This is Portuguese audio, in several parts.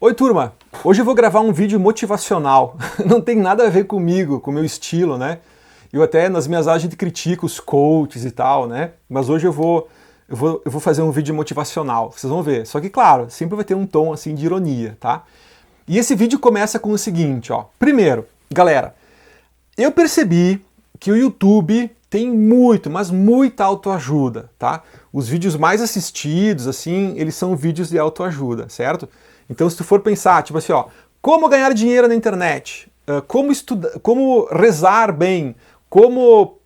Oi turma, hoje eu vou gravar um vídeo motivacional, não tem nada a ver comigo, com o meu estilo, né? Eu até nas minhas aulas a gente critica os coaches e tal, né? Mas hoje eu vou fazer um vídeo motivacional, vocês vão ver. Só que claro, sempre vai ter um tom assim de ironia, tá? E esse vídeo começa com o seguinte, ó. Primeiro, galera, eu percebi que o YouTube tem muito, mas muita autoajuda, tá? Os vídeos mais assistidos, assim, eles são vídeos de autoajuda, certo? Então, se tu for pensar, tipo assim, ó, como ganhar dinheiro na internet, como estudar, como rezar bem, como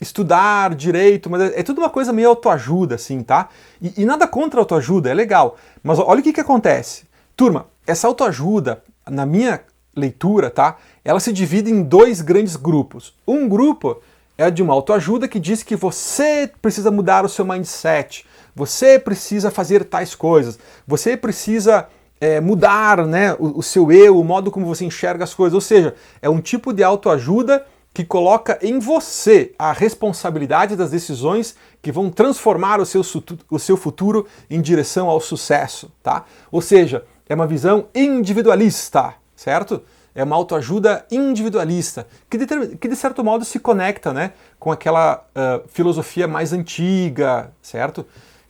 estudar direito, mas é tudo uma coisa meio autoajuda, assim, tá? E nada contra a autoajuda, é legal. Mas olha o que acontece. Turma, essa autoajuda, na minha leitura, tá? Ela se divide em dois grandes grupos. Um grupo é de uma autoajuda que diz que você precisa mudar o seu mindset, você precisa fazer tais coisas, você precisa mudar, né, o seu eu, o modo como você enxerga as coisas. Ou seja, é um tipo de autoajuda que coloca em você a responsabilidade das decisões que vão transformar o seu futuro em direção ao sucesso, tá? Ou seja, é uma visão individualista, certo? É uma autoajuda individualista, que de certo modo se conecta, né, com aquela filosofia mais antiga, certo?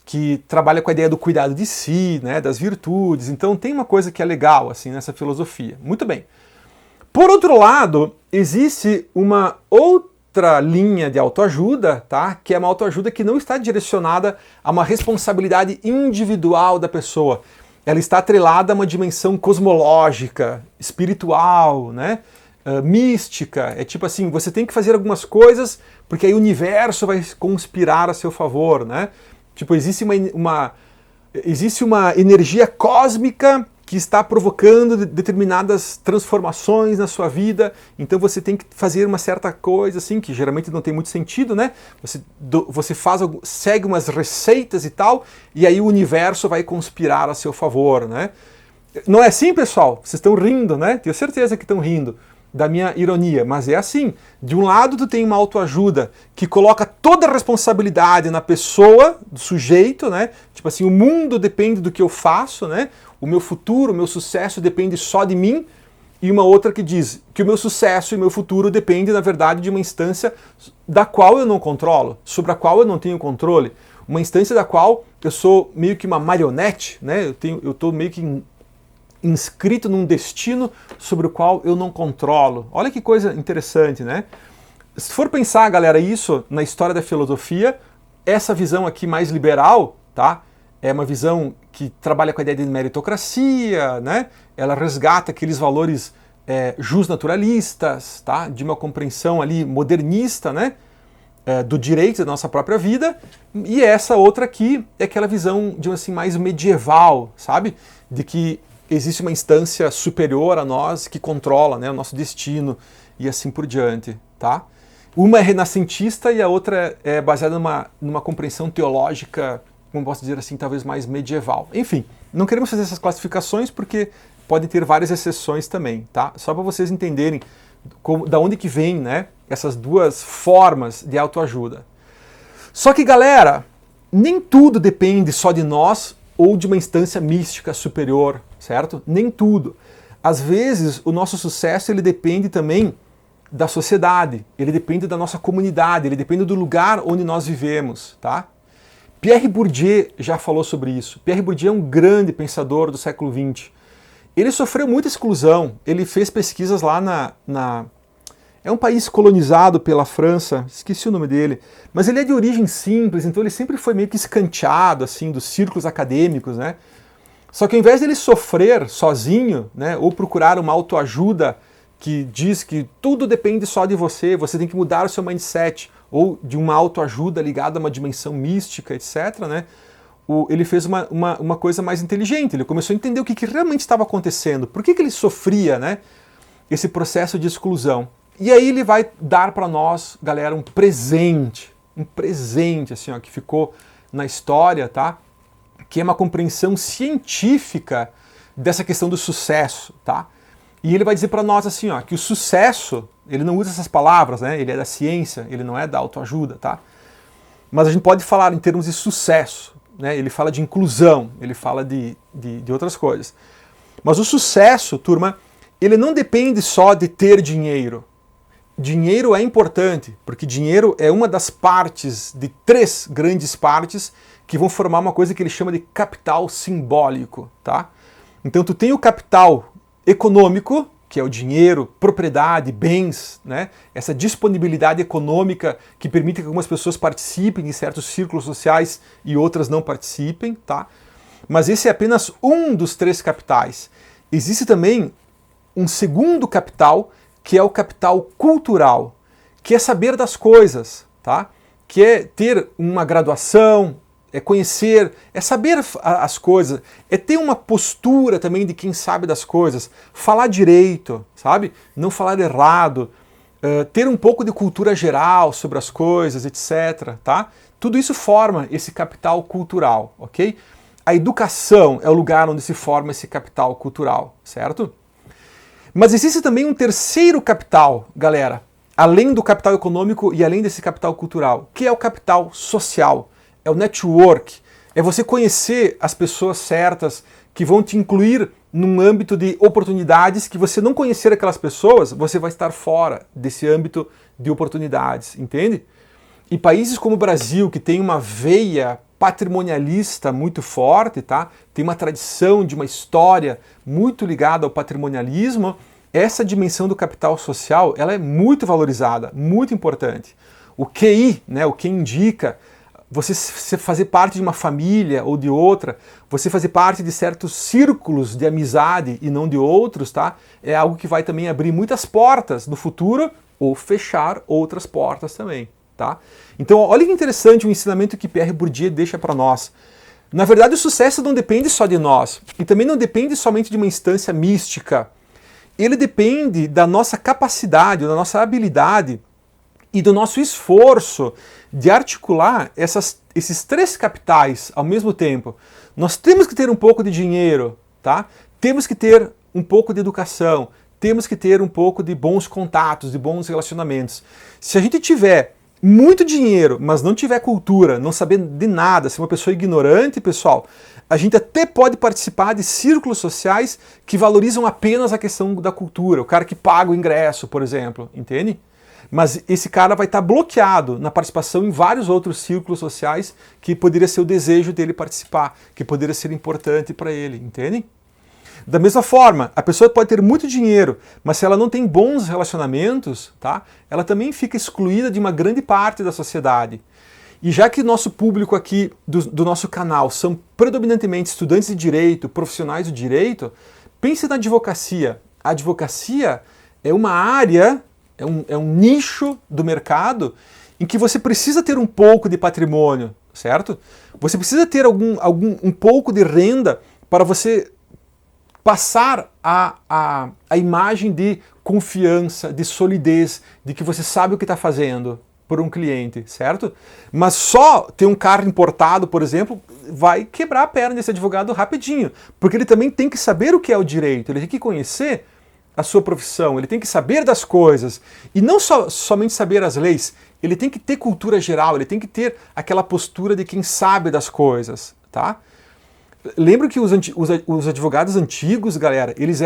Que trabalha com a ideia do cuidado de si, né, das virtudes. Então tem uma coisa que é legal assim nessa filosofia. Muito bem. Por outro lado, existe uma outra linha de autoajuda, tá? Que é uma autoajuda que não está direcionada a uma responsabilidade individual da pessoa. Ela está atrelada a uma dimensão cosmológica, espiritual, né? Mística. É tipo assim, você tem que fazer algumas coisas porque aí o universo vai conspirar a seu favor, né? Tipo, existe uma energia cósmica que está provocando determinadas transformações na sua vida, então você tem que fazer uma certa coisa assim, que geralmente não tem muito sentido, né? Você segue umas receitas e tal, e aí o universo vai conspirar a seu favor, né? Não é assim, pessoal? Vocês estão rindo, né? Tenho certeza que estão rindo da minha ironia, mas é assim. De um lado tu tem uma autoajuda que coloca toda a responsabilidade na pessoa, do sujeito, né? Tipo assim, o mundo depende do que eu faço, né? O meu futuro, o meu sucesso depende só de mim. E uma outra que diz que o meu sucesso e o meu futuro depende, na verdade, de uma instância da qual eu não controlo, sobre a qual eu não tenho controle. Uma instância da qual eu sou meio que uma marionete, né? Eu estou meio que inscrito num destino sobre o qual eu não controlo. Olha que coisa interessante, né? Se for pensar, galera, isso na história da filosofia, essa visão aqui mais liberal, tá? É uma visão que trabalha com a ideia de meritocracia, né? Ela resgata aqueles valores justnaturalistas, tá? De uma compreensão ali modernista, né? Do direito da nossa própria vida. E essa outra aqui é aquela visão de assim mais medieval, sabe? De que existe uma instância superior a nós que controla, né, o nosso destino e assim por diante, tá? Uma é renascentista e a outra é baseada numa compreensão teológica, como posso dizer assim, talvez mais medieval. Enfim, não queremos fazer essas classificações porque podem ter várias exceções também, tá? Só para vocês entenderem da onde que vem, né, essas duas formas de autoajuda. Só que, galera, nem tudo depende só de nós ou de uma instância mística superior, certo? Nem tudo. Às vezes, o nosso sucesso ele depende também da sociedade, ele depende da nossa comunidade, ele depende do lugar onde nós vivemos, tá? Pierre Bourdieu já falou sobre isso. Pierre Bourdieu é um grande pensador do século XX. Ele sofreu muita exclusão, ele fez pesquisas lá É um país colonizado pela França, esqueci o nome dele, mas ele é de origem simples, então ele sempre foi meio que escanteado, assim, dos círculos acadêmicos, né? Só que ao invés dele sofrer sozinho, né, ou procurar uma autoajuda que diz que tudo depende só de você, você tem que mudar o seu mindset, ou de uma autoajuda ligada a uma dimensão mística, etc., né? Ele fez uma coisa mais inteligente, ele começou a entender o que realmente estava acontecendo, por que ele sofria, né, esse processo de exclusão. E aí ele vai dar para nós, galera, um presente assim, ó, que ficou na história, tá? Que é uma compreensão científica dessa questão do sucesso, tá? E ele vai dizer para nós assim, ó, que o sucesso, ele não usa essas palavras, né? Ele é da ciência, ele não é da autoajuda, tá? Mas a gente pode falar em termos de sucesso. né? Ele fala de inclusão, ele fala de outras coisas. Mas o sucesso, turma, ele não depende só de ter dinheiro. Dinheiro é importante, porque dinheiro é uma das partes, de 3 grandes partes, que vão formar uma coisa que ele chama de capital simbólico, tá? Então tu tem o capital econômico, que é o dinheiro, propriedade, bens, né? Essa disponibilidade econômica que permite que algumas pessoas participem de certos círculos sociais e outras não participem, tá? Mas esse é apenas um dos 3 capitais. Existe também um segundo capital, que é o capital cultural, que é saber das coisas, tá? Que é ter uma graduação, é conhecer, é saber as coisas, é ter uma postura também de quem sabe das coisas, falar direito, sabe? Não falar errado, ter um pouco de cultura geral sobre as coisas, etc, tá? Tudo isso forma esse capital cultural, ok? A educação é o lugar onde se forma esse capital cultural, certo? Mas existe também um terceiro capital, galera, além do capital econômico e além desse capital cultural, que é o capital social, é o network, é você conhecer as pessoas certas que vão te incluir num âmbito de oportunidades que você não conhecer aquelas pessoas, você vai estar fora desse âmbito de oportunidades, entende? E países como o Brasil, que tem uma veia patrimonialista muito forte, tá? Tem uma tradição de uma história muito ligada ao patrimonialismo, essa dimensão do capital social, ela é muito valorizada, muito importante. O QI, né, o que indica você fazer parte de uma família ou de outra, você fazer parte de certos círculos de amizade e não de outros, tá? É algo que vai também abrir muitas portas no futuro ou fechar outras portas também. Tá? Então, olha que interessante o ensinamento que Pierre Bourdieu deixa para nós. Na verdade, o sucesso não depende só de nós, e também não depende somente de uma instância mística. Ele depende da nossa capacidade, da nossa habilidade e do nosso esforço de articular esses 3 capitais ao mesmo tempo. Nós temos que ter um pouco de dinheiro, tá? Temos que ter um pouco de educação, temos que ter um pouco de bons contatos, de bons relacionamentos. Se a gente tiver muito dinheiro, mas não tiver cultura, não saber de nada, ser uma pessoa ignorante, pessoal, a gente até pode participar de círculos sociais que valorizam apenas a questão da cultura, o cara que paga o ingresso, por exemplo, entende? Mas esse cara vai estar bloqueado na participação em vários outros círculos sociais que poderia ser o desejo dele participar, que poderia ser importante para ele, entende? Da mesma forma, a pessoa pode ter muito dinheiro, mas se ela não tem bons relacionamentos, tá? Ela também fica excluída de uma grande parte da sociedade. E já que nosso público aqui do nosso canal são predominantemente estudantes de direito, profissionais do direito, pense na advocacia. A advocacia é uma área, é um nicho do mercado em que você precisa ter um pouco de patrimônio, certo? Você precisa ter um pouco de renda para você passar a imagem de confiança, de solidez, de que você sabe o que está fazendo por um cliente, certo? Mas só ter um carro importado, por exemplo, vai quebrar a perna desse advogado rapidinho, porque ele também tem que saber o que é o direito, ele tem que conhecer a sua profissão, ele tem que saber das coisas, e não somente saber as leis, ele tem que ter cultura geral, ele tem que ter aquela postura de quem sabe das coisas, tá? Lembro que os advogados antigos, galera, eles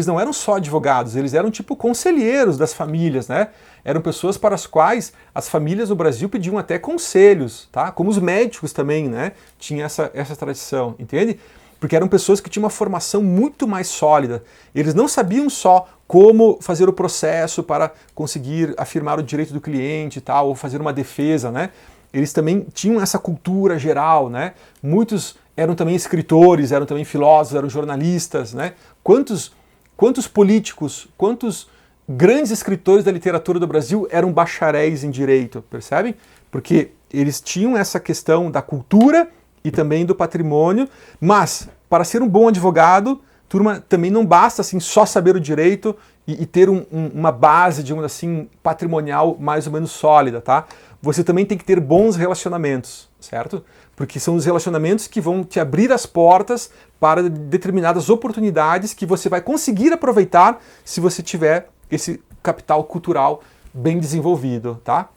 não eram só advogados, eles eram tipo conselheiros das famílias, né? Eram pessoas para as quais as famílias no Brasil pediam até conselhos, tá? Como os médicos também, né? Tinha essa tradição, entende? Porque eram pessoas que tinham uma formação muito mais sólida. Eles não sabiam só como fazer o processo para conseguir afirmar o direito do cliente e tal, ou fazer uma defesa, né? Eles também tinham essa cultura geral, né? Muitos eram também escritores, eram também filósofos, eram jornalistas, né? Quantos políticos, quantos grandes escritores da literatura do Brasil eram bacharéis em direito, percebem? Porque eles tinham essa questão da cultura e também do patrimônio, mas para ser um bom advogado, turma, também não basta assim só saber o direito e ter uma base, digamos assim, patrimonial mais ou menos sólida, tá? Você também tem que ter bons relacionamentos, certo? Porque são os relacionamentos que vão te abrir as portas para determinadas oportunidades que você vai conseguir aproveitar se você tiver esse capital cultural bem desenvolvido, tá?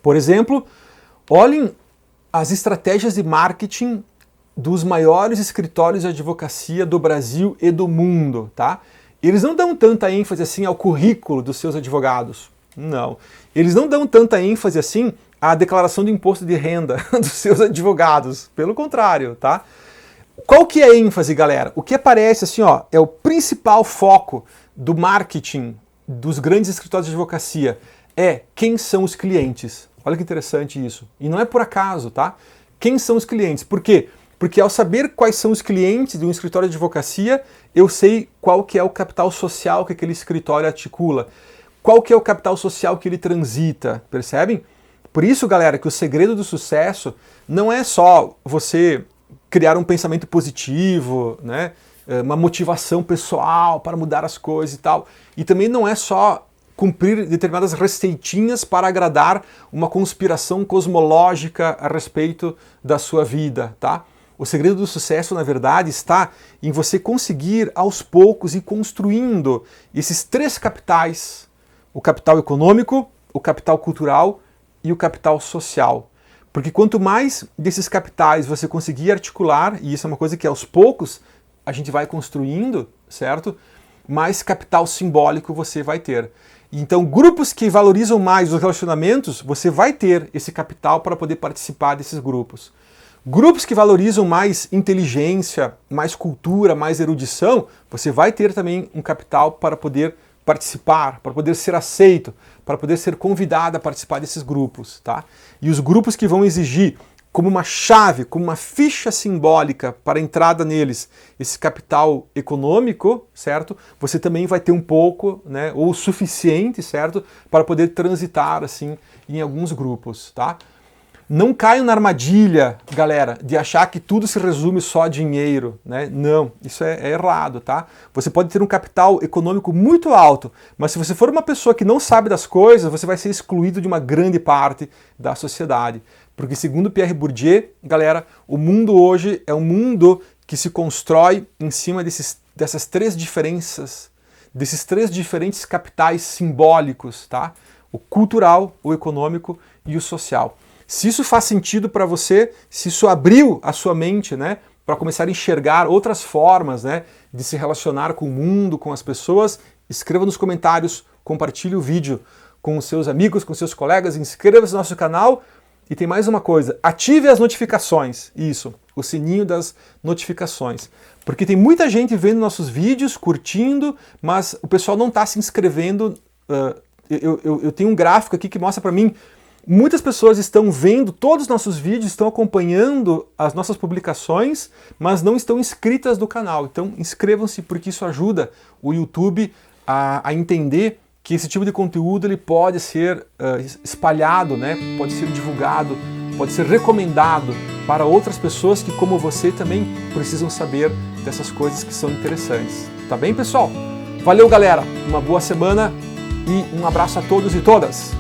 Por exemplo, olhem as estratégias de marketing dos maiores escritórios de advocacia do Brasil e do mundo, tá? Eles não dão tanta ênfase assim ao currículo dos seus advogados. Não. Eles não dão tanta ênfase assim à declaração de imposto de renda dos seus advogados. Pelo contrário, tá? Qual que é a ênfase, galera? O que aparece assim, ó, é o principal foco do marketing dos grandes escritórios de advocacia é quem são os clientes. Olha que interessante isso. E não é por acaso, tá? Quem são os clientes? Por quê? Porque ao saber quais são os clientes de um escritório de advocacia, eu sei qual que é o capital social que aquele escritório articula, qual que é o capital social que ele transita, percebem? Por isso, galera, que o segredo do sucesso não é só você criar um pensamento positivo, né? Uma motivação pessoal para mudar as coisas e tal. E também não é só cumprir determinadas receitinhas para agradar uma conspiração cosmológica a respeito da sua vida, tá? O segredo do sucesso, na verdade, está em você conseguir, aos poucos, ir construindo esses 3 capitais: o capital econômico, o capital cultural e o capital social. Porque quanto mais desses capitais você conseguir articular, e isso é uma coisa que aos poucos a gente vai construindo, certo? Mais capital simbólico você vai ter. Então, grupos que valorizam mais os relacionamentos, você vai ter esse capital para poder participar desses grupos. Grupos que valorizam mais inteligência, mais cultura, mais erudição, você vai ter também um capital para poder participar, para poder ser aceito, para poder ser convidado a participar desses grupos, tá? E os grupos que vão exigir como uma chave, como uma ficha simbólica para a entrada neles, esse capital econômico, certo? Você também vai ter um pouco, né, ou o suficiente, certo? Para poder transitar, assim, em alguns grupos, tá? Não caiam na armadilha, galera, de achar que tudo se resume só a dinheiro, né? Não, isso é errado, tá? Você pode ter um capital econômico muito alto, mas se você for uma pessoa que não sabe das coisas, você vai ser excluído de uma grande parte da sociedade. Porque segundo Pierre Bourdieu, galera, o mundo hoje é um mundo que se constrói em cima dessas 3 diferenças, desses 3 diferentes capitais simbólicos, tá? O cultural, o econômico e o social. Se isso faz sentido para você, se isso abriu a sua mente, né, para começar a enxergar outras formas, né, de se relacionar com o mundo, com as pessoas, escreva nos comentários, compartilhe o vídeo com os seus amigos, com seus colegas, inscreva-se no nosso canal e tem mais uma coisa, ative as notificações, isso, o sininho das notificações, porque tem muita gente vendo nossos vídeos, curtindo, mas o pessoal não está se inscrevendo. Eu tenho um gráfico aqui que mostra para mim. Muitas pessoas estão vendo todos os nossos vídeos, estão acompanhando as nossas publicações, mas não estão inscritas no canal. Então inscrevam-se, porque isso ajuda o YouTube a entender que esse tipo de conteúdo ele pode ser espalhado, né? Pode ser divulgado, pode ser recomendado para outras pessoas que, como você, também precisam saber dessas coisas que são interessantes. Tá bem, pessoal? Valeu, galera! Uma boa semana e um abraço a todos e todas!